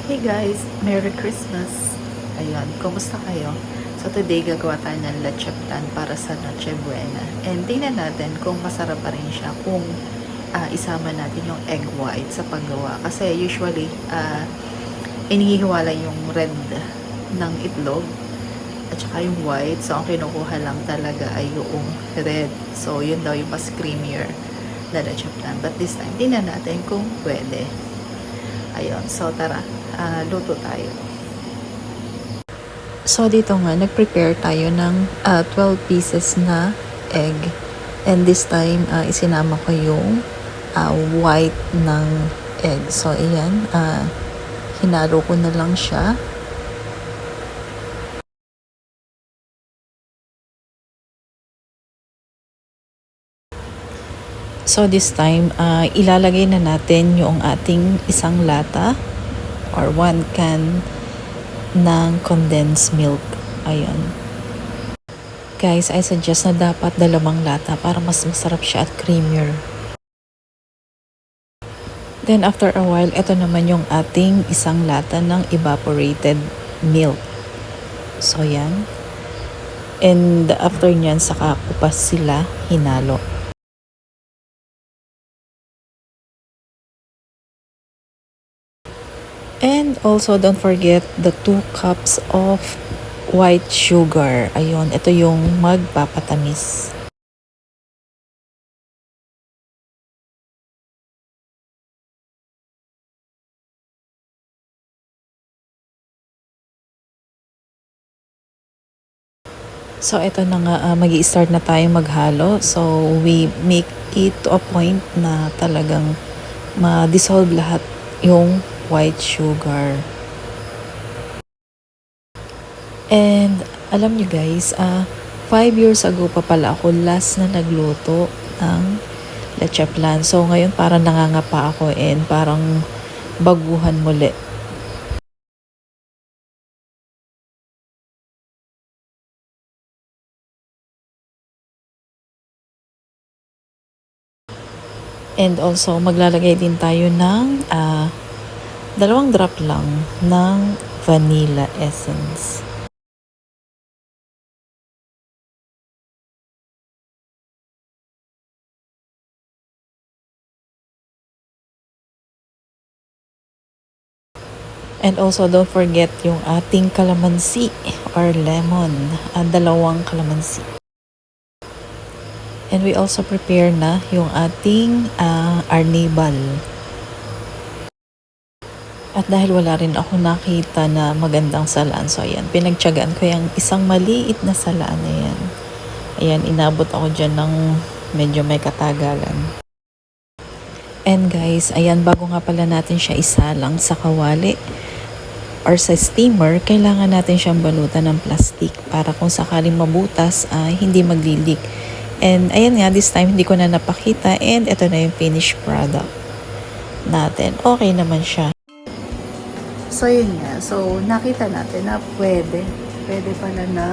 Hey guys, Merry Christmas! Ayun, kumusta kayo? So today gagawa tayo ng leche plan para sa Noche Buena. And tingnan natin kung masarap pa rin siya kung isama natin yung egg white sa paggawa. Kasi usually, inihiwala yung red ng itlog at saka yung white. So ang kinukuha lang talaga ay yung red. So yun daw yung mas creamier na leche plan. But this time, tingnan natin kung pwede. Ayun, so tara, luto tayo. So dito nga, nag-prepare tayo ng 12 pieces na egg. And this time, isinama ko yung white ng egg. So ayan, hinalo ko na lang siya. So this time, ilalagay na natin yung ating isang lata or 1 can ng condensed milk. Ayun. Guys, I suggest na dapat 2 lata para mas masarap siya at creamier. Then after a while, ito naman yung ating isang lata ng evaporated milk. So yan. And after nyan, saka ko pa sila hinalo. And also, don't forget the 2 cups of white sugar. Ayun, ito yung magpapatamis. So, ito na nga, mag-i-start na tayo maghalo. So, we make it to a point na talagang ma-dissolve lahat yung white sugar. And, alam nyo guys, 5 years ago pa pala ako last na nagluto ng leche plan. So, ngayon parang nangangapa ako and parang baguhan muli. And also, maglalagay din tayo ng 2 drop lang ng vanilla essence. And also, don't forget yung ating calamansi or lemon. 2 calamansi. And we also prepare na yung ating arnibal. At dahil wala rin ako nakita na magandang salaan, so ayan, pinagtiyagaan ko yung isang maliit na salaan na yan. Ayan, inabot ako dyan ng medyo may katagalan. And guys, ayan, bago nga pala natin siya isalang sa kawali or sa steamer, kailangan natin siyang balutan ng plastic para kung sakaling mabutas, hindi maglilik. And ayan nga, this time hindi ko na napakita and ito na yung finished product natin. Okay naman siya. So yun nga, so nakita natin na pwede pala na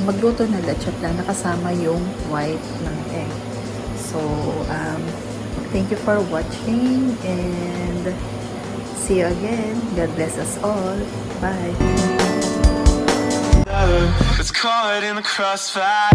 magluto ng leche plan na kasama yung white ng egg. So, thank you for watching and see you again. God bless us all. Bye. It's caught in the crossfire.